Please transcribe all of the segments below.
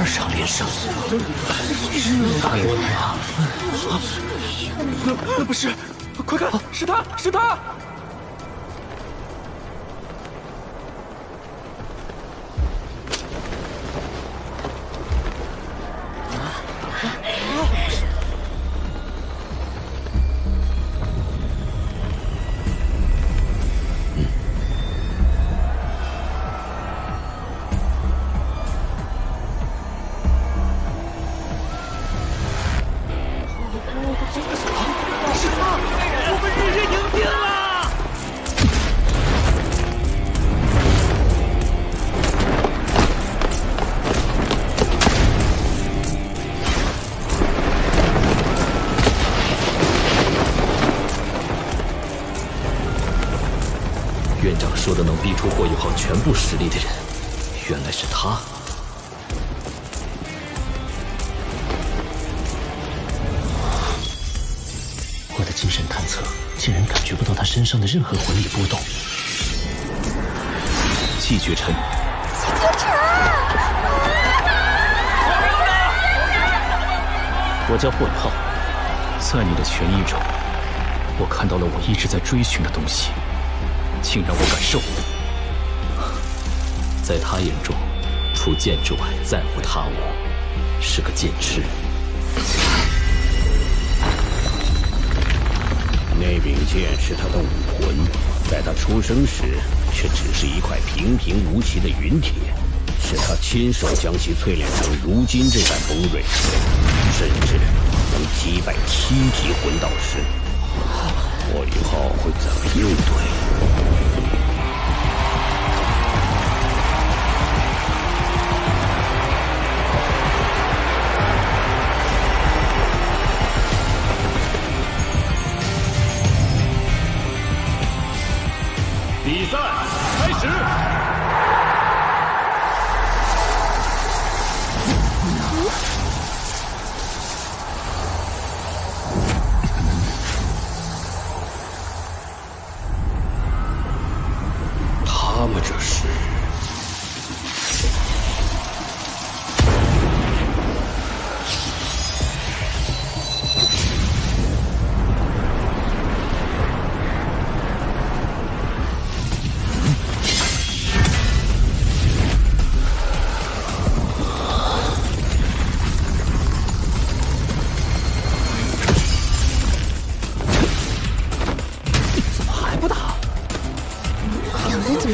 12场连胜。大爷啊！那不是，快看，是他，是他！院长说的能逼出霍友号全部实力的人，原来是他。我的精神探测竟然感觉不到他身上的任何魂力波动。季绝尘，我叫霍友浩，在你的权益中，我看到了我一直在追寻的东西。请让我感受。在他眼中，除剑之外再无他物，是个剑痴。那柄剑是他的武魂，在他出生时却只是一块平平无奇的云铁，是他亲手将其淬炼成如今这般锋锐，甚至能击败7级魂导师。霍雨浩会怎么应对？比赛开始！他们这是……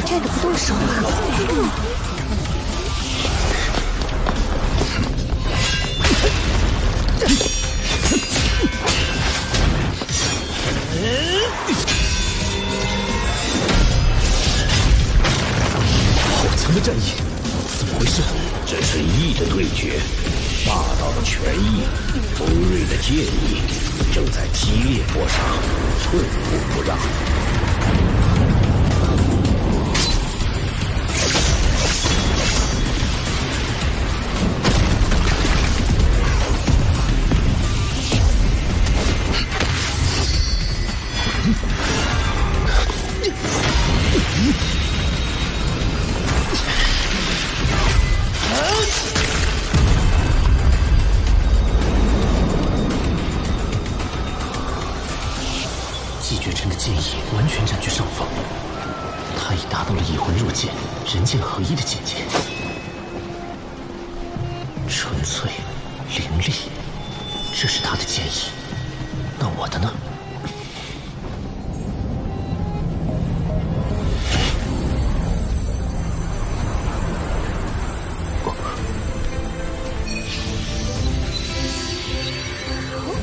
站着不动手啊！好强的战意，怎么回事？这是意的对决，霸道的权益，锋锐的剑意，正在激烈搏杀，寸步不让。季绝尘的剑意完全占据上风，他已达到了以魂入剑、人剑合一的境界，纯粹、凌厉，这是他的剑意。那我的呢？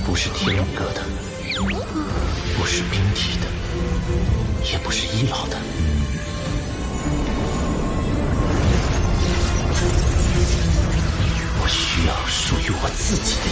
不是天龙阁的，不是冰体的，也不是医老的。我需要属于我自己的意。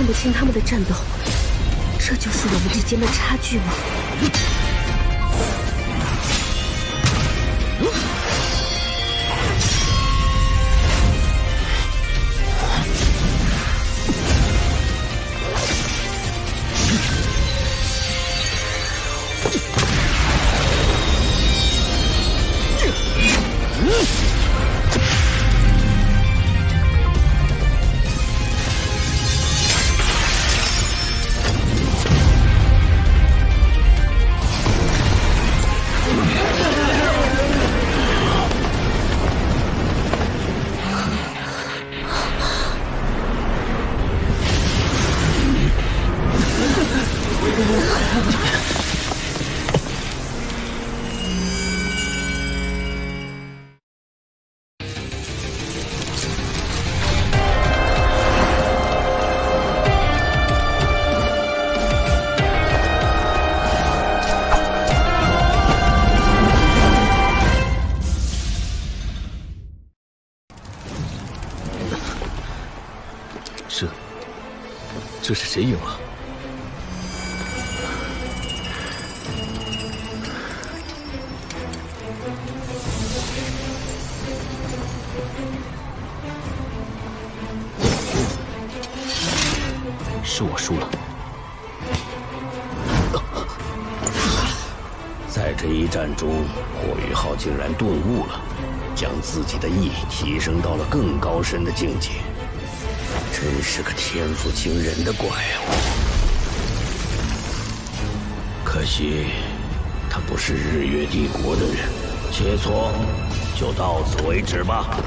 看不清他们的战斗，这就是我们之间的差距吗？这是谁赢了？是我输了。在这一战中，霍雨浩竟然顿悟了，将自己的意提升到了更高深的境界。真是个天赋惊人的怪物，可惜他不是日月帝国的人。切磋就到此为止吧。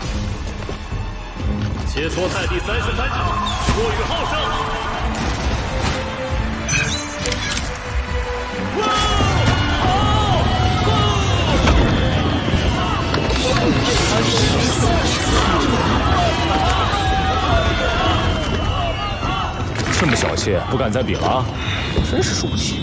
切磋赛第33场，霍雨浩胜。这么小气，不敢再比了，真是输不起。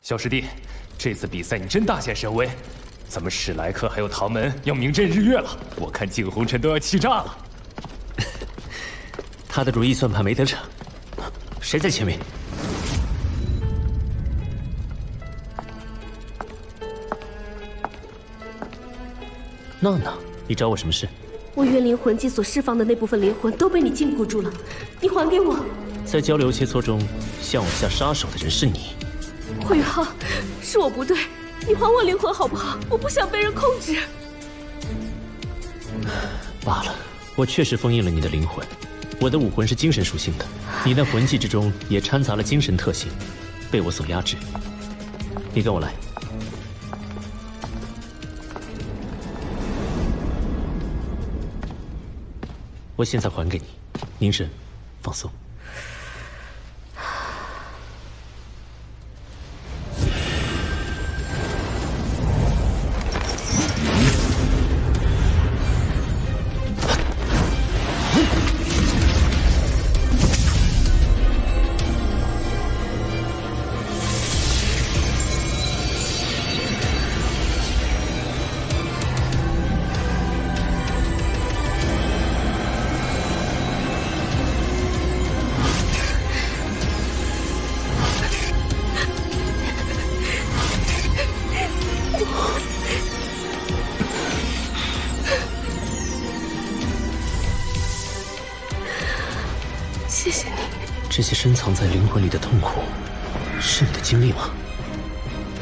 小师弟，这次比赛你真大显神威，咱们史莱克还有唐门要名震日月了，我看景洪尘都要气炸了。他的如意算盘没得逞，谁在前面？娜娜，你找我什么事？我元灵魂技所释放的那部分灵魂都被你禁锢住了，你还给我！在交流切磋中向我下杀手的人是你。霍雨浩，是我不对，你还我灵魂好不好？我不想被人控制。罢了，我确实封印了你的灵魂。我的武魂是精神属性的，你那魂技之中也掺杂了精神特性，被我所压制。你跟我来。我现在还给你，凝神，放松。谢谢你。这些深藏在灵魂里的痛苦，是你的经历吗？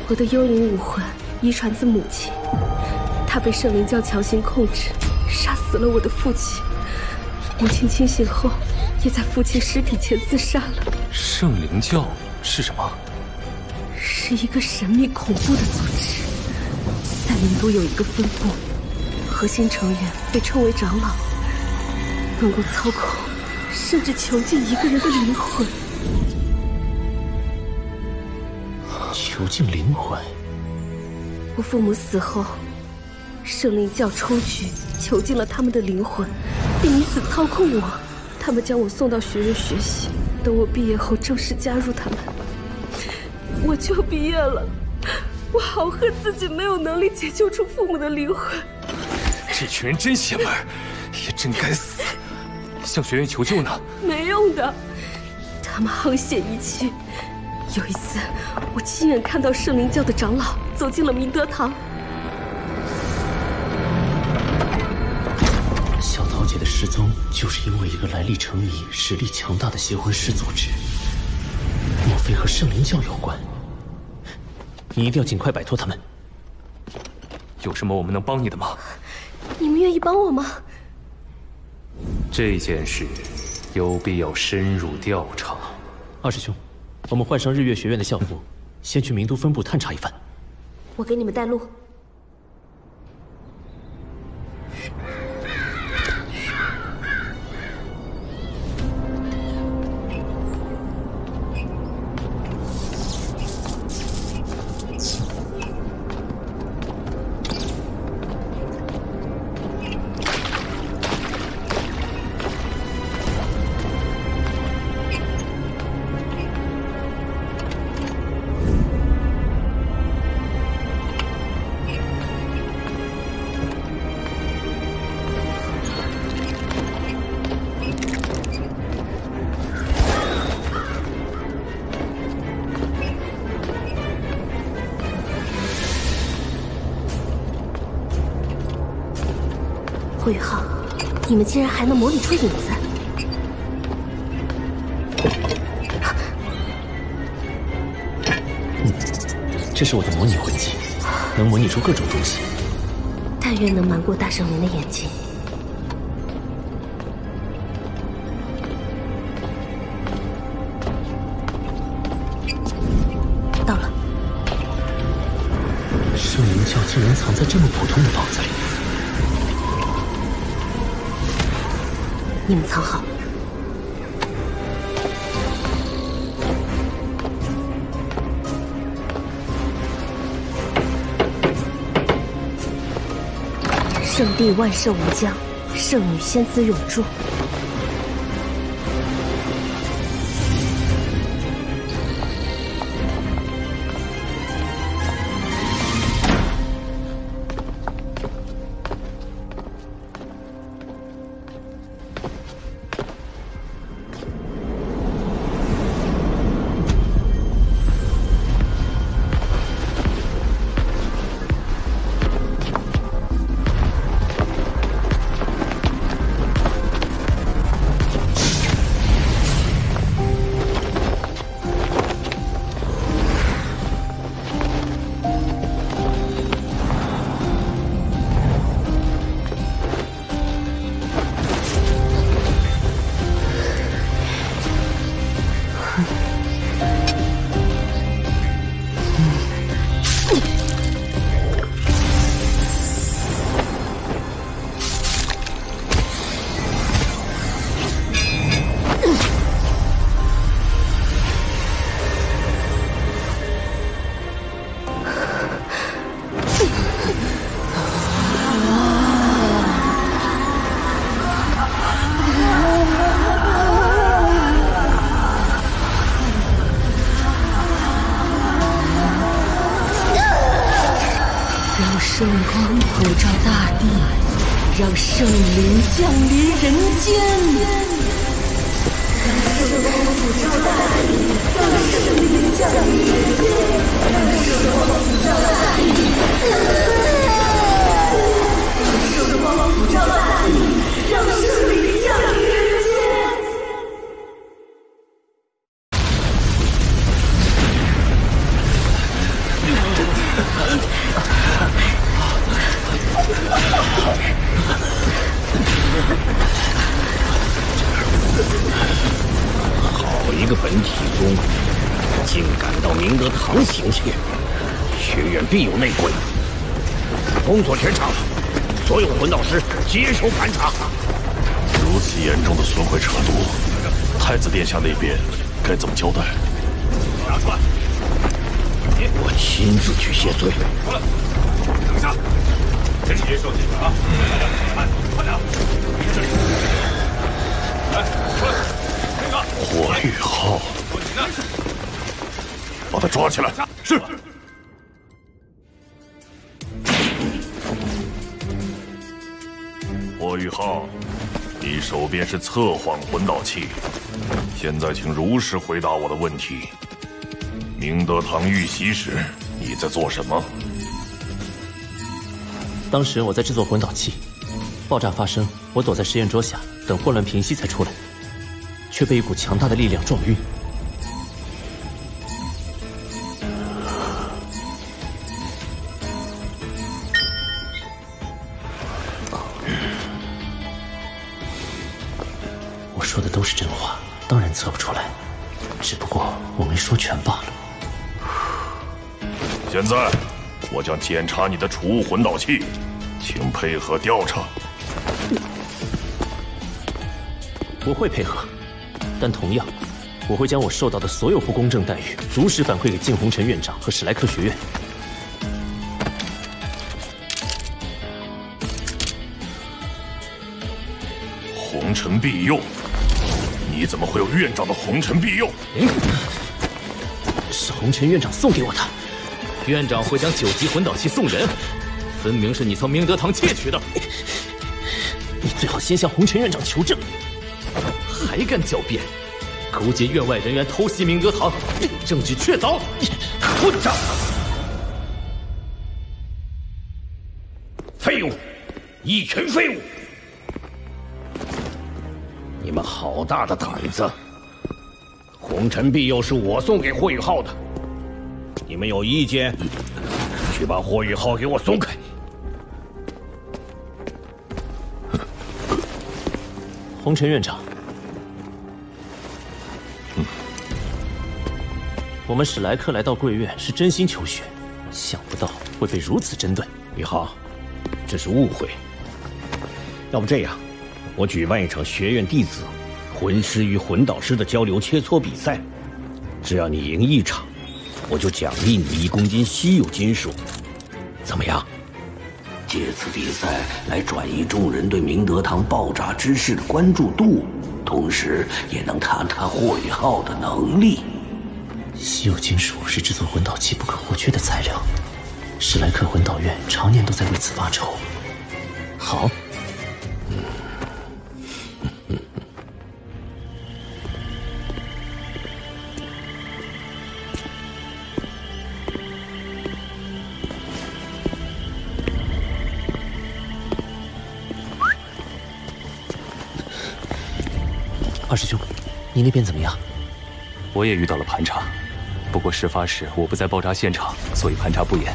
我的幽灵武魂遗传自母亲，她被圣灵教强行控制，杀死了我的父亲。母亲清醒后，也在父亲尸体前自杀了。圣灵教是什么？是一个神秘恐怖的组织，在灵都有一个分部，核心成员被称为长老，能够操控甚至囚禁一个人的灵魂。囚禁灵魂？我父母死后，圣灵教抽举囚禁了他们的灵魂，并以此操控我。他们将我送到学院学习，等我毕业后正式加入他们，我就毕业了。我好恨自己没有能力解救出父母的灵魂。这群人真邪门，也真该死！向学院求救呢？没用的，他们沆瀣一气。有一次，我亲眼看到圣灵教的长老走进了明德堂。小桃姐的失踪，就是因为一个来历成谜、实力强大的邪魂师组织。莫非和圣灵教有关？你一定要尽快摆脱他们。有什么我们能帮你的吗？你们愿意帮我吗？这件事有必要深入调查。二师兄，我们换上日月学院的校服，先去名都分部探查一番。我给你们带路。顾宇浩，你们竟然还能模拟出影子！这是我的模拟魂技，能模拟出各种东西。但愿能瞒过大圣灵的眼睛。到了。圣灵教竟然藏在这么普通的房子里。你们藏好。圣地万寿无疆，圣女仙姿永驻。圣光普照大地，让圣灵降临人间。让圣光普照大地，让圣灵降临人间。让圣光普照大地，让圣光普照大地，让圣灵降临人间。好一个本体宗，竟敢到明德堂行窃，学院必有内鬼。封锁全场，所有魂道师接受盘查。如此严重的损毁程度，太子殿下那边该怎么交代？拿出来！我亲自去谢罪。等一下，这是接受检查啊！快点，这里。来，出来！那个霍玉浩，把他抓起来。是。霍雨浩，你手边是测谎魂导器，现在请如实回答我的问题。明德堂遇袭时，你在做什么？当时我在制作魂导器，爆炸发生，我躲在实验桌下，等混乱平息才出来，却被一股强大的力量撞晕。我说的都是真话，当然测不出来，只不过我没说全罢了。现在，我将检查你的储物魂导器，请配合调查。我会配合，但同样，我会将我受到的所有不公正待遇如实反馈给静红尘院长和史莱克学院。红尘庇佑，你怎么会有院长的红尘庇佑？是红尘院长送给我的。院长会将9级魂导器送人，分明是你从明德堂窃取的。你最好先向红尘院长求证。还敢狡辩，勾结院外人员偷袭明德堂，证据确凿，混账！废物，一群废物！你们好大的胆子！红尘庇佑是我送给霍雨浩的，你们有意见，去把霍雨浩给我松开。红尘院长，我们史莱克来到贵院是真心求学，想不到会被如此针对。雨浩，这是误会。要不这样，我举办一场学院弟子魂师与魂导师的交流切磋比赛，只要你赢一场，我就奖励你1公斤稀有金属，怎么样？借此比赛来转移众人对明德堂爆炸之事的关注度，同时也能探探霍雨浩的能力。稀有金属是制作魂导器不可或缺的材料，史莱克魂导院常年都在为此发愁。好。二师兄，你那边怎么样？我也遇到了盘查，不过事发时我不在爆炸现场，所以盘查不严。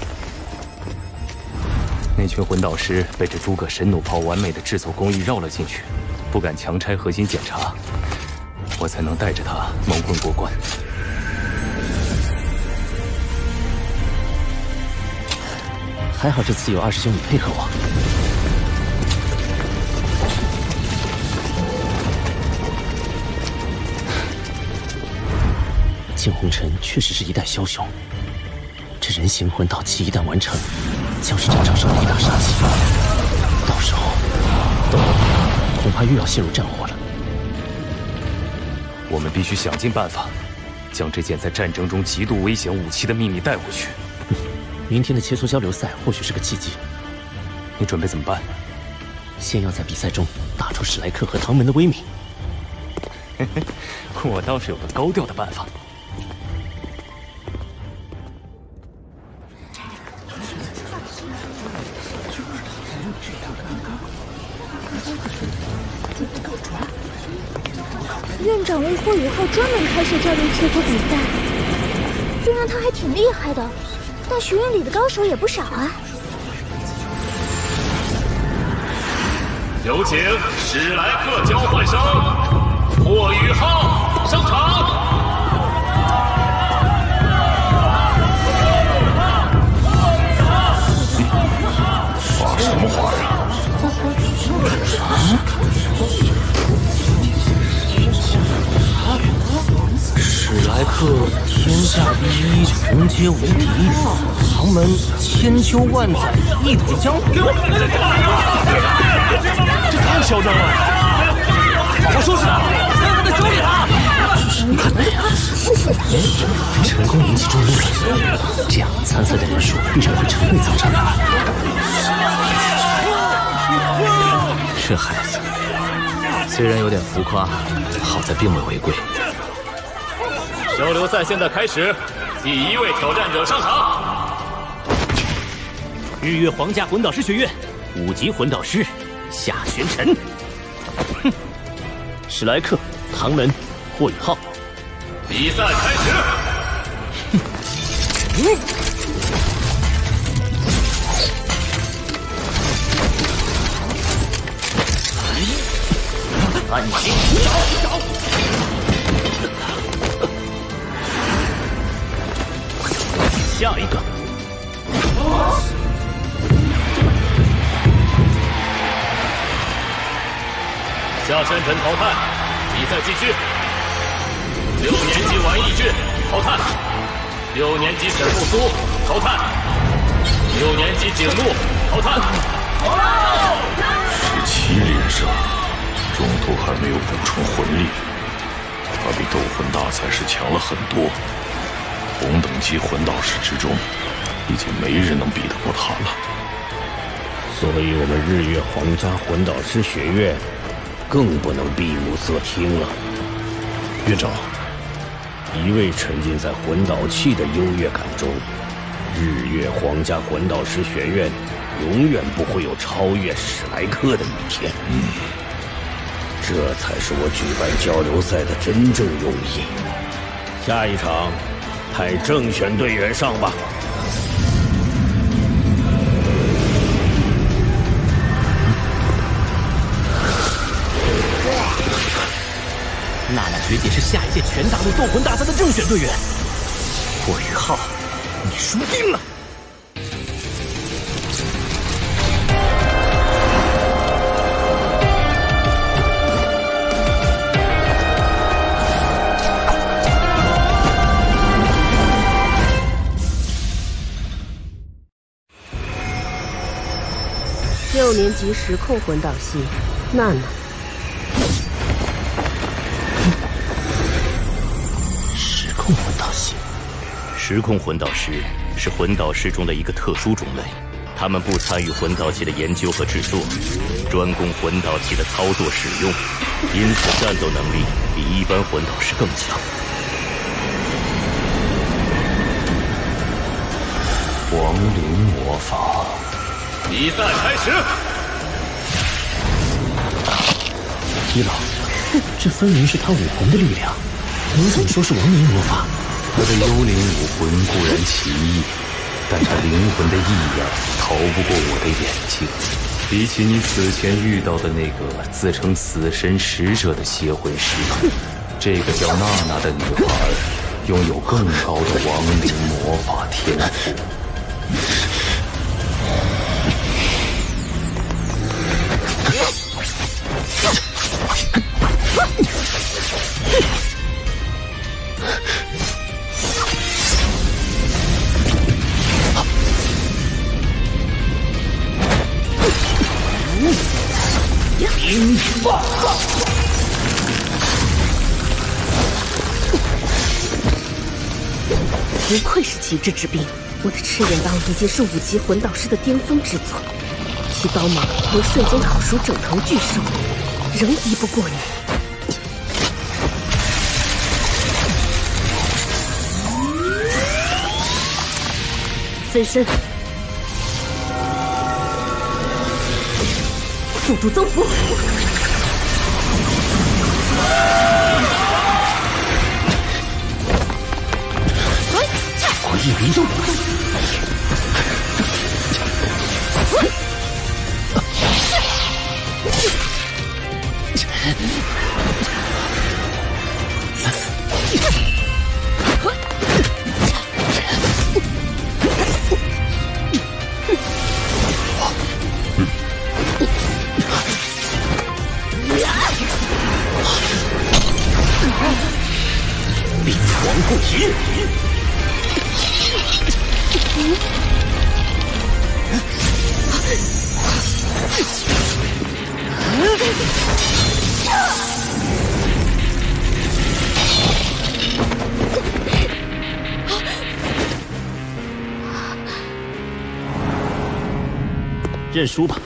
那群魂导师被这诸葛神弩炮完美的制作工艺绕了进去，不敢强拆核心检查，我才能带着他蒙混过关。还好这次有二师兄你配合我。静红尘确实是一代枭雄，这人形魂导器一旦完成，将是战场上的一大杀器。到时候，斗罗恐怕又要陷入战火了。我们必须想尽办法，将这件在战争中极度危险武器的秘密带回去。明天的切磋交流赛或许是个契机。你准备怎么办？先要在比赛中打出史莱克和唐门的威名。我倒是有个高调的办法。院长为霍雨浩专门开设交流切磋比赛，虽然他还挺厉害的，但学院里的高手也不少啊。有请史莱克交换生霍雨浩上场。发什么话呀？史莱克天下第一，穷皆无敌；唐门千秋万载，一统江湖。这太嚣张了！好好收拾他，不要再交给他。成功引起注目了，这样参赛的人数必然会成倍增长。这孩子虽然有点浮夸，好在并未违规。交流赛现在开始，第1位挑战者上场。日月皇家魂导师学院5级魂导师夏玄尘。哼，史莱克、唐门、霍雨浩。比赛开始。暗行找。下一个。夏山尘淘汰，比赛继续。6年级王义俊淘汰，6年级沈木苏淘汰，6年级景怒淘汰。17连胜，中途还没有补充魂力，他比斗魂大赛时强了很多。同等级魂导师之中，已经没人能比得过他了。所以我们日月皇家魂导师学院更不能闭目塞听了。院长，一味沉浸在魂导器的优越感中，日月皇家魂导师学院永远不会有超越史莱克的一天。这才是我举办交流赛的真正用意。下一场，派正选队员上吧。娜娜学姐是下一届全大陆斗魂大赛的正选队员。霍雨浩，你输定了！6年级时空魂导系，娜娜。时空魂导系，时空魂导师是魂导师中的一个特殊种类，他们不参与魂导器的研究和制作，专攻魂导器的操作使用，因此战斗能力比一般魂导师更强。亡灵魔法，比赛开始。一老，这分明是他武魂的力量，你怎么说是亡灵魔法？他的幽灵武魂固然奇异，但他灵魂的异样逃不过我的眼睛。比起你此前遇到的那个自称死神使者的邪魂师，这个叫娜娜的女孩拥有更高的亡灵魔法天赋。不愧是极致之兵，我的赤焰刀已经是5级魂导师的巅峰之作，其刀芒能瞬间烤熟整头巨兽，仍敌不过你。分身，速度增幅。我一离动，冰皇不提。认输吧。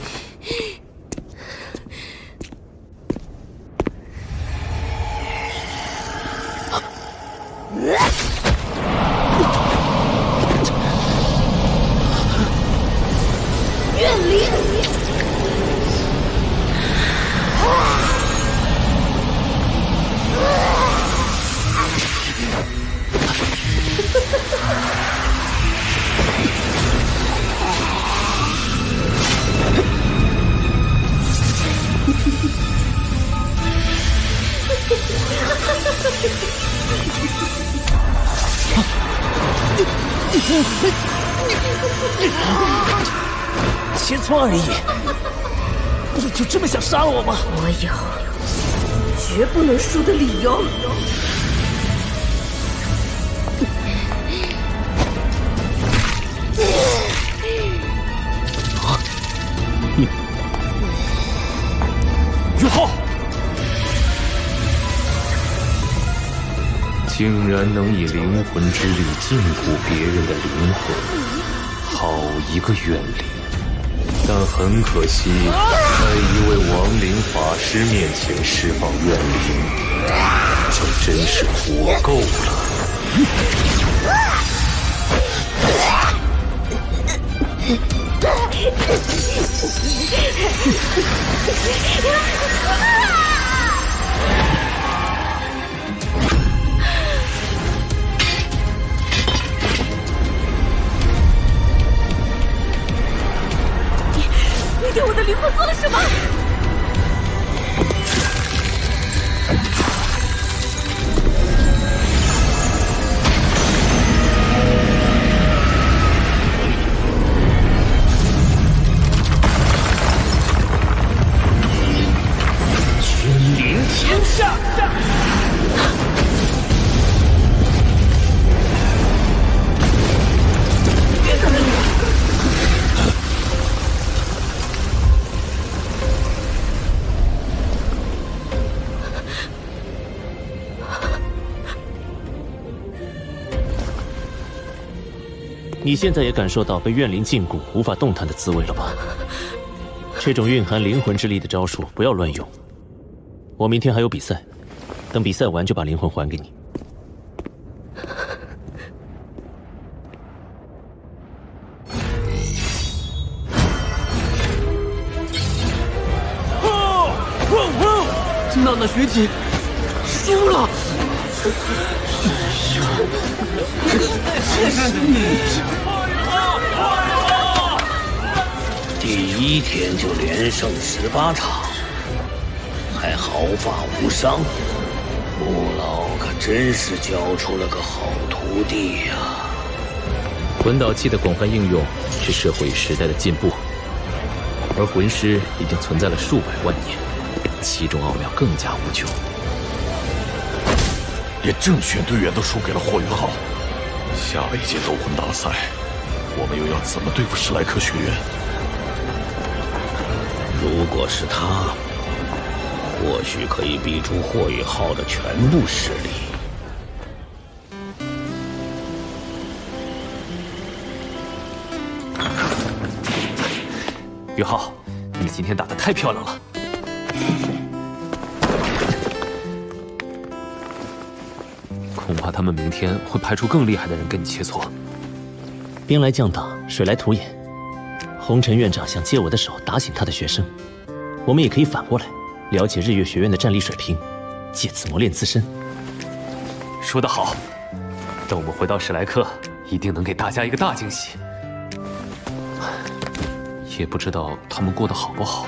切磋而已，你就这么想杀了我吗？我有绝不能输的理由。于浩，竟然能以灵魂之力禁锢别人的灵魂，好一个怨灵！但很可惜，在一位亡灵法师面前释放怨灵，这真是活够了。你对我的灵魂做了什么？君临天下。你现在也感受到被怨灵禁锢、无法动弹的滋味了吧？这种蕴含灵魂之力的招数不要乱用。我明天还有比赛，等比赛完就把灵魂还给你。娜娜学姐输了。第一天就连胜18场，还毫发无伤。穆老可真是教出了个好徒弟呀！魂导器的广泛应用是社会与时代的进步，而魂师已经存在了数百万年，其中奥妙更加无穷。连正选队员都输给了霍雨浩，下了一届斗魂大赛，我们又要怎么对付史莱克学院？如果是他，或许可以逼出霍雨浩的全部实力。于浩，你今天打得太漂亮了。恐怕他们明天会派出更厉害的人跟你切磋。兵来将挡，水来土掩。红尘院长想借我的手打醒他的学生，我们也可以反过来了解日月学院的战力水平，借此磨练自身。说得好，等我们回到史莱克，一定能给大家一个大惊喜。也不知道他们过得好不好。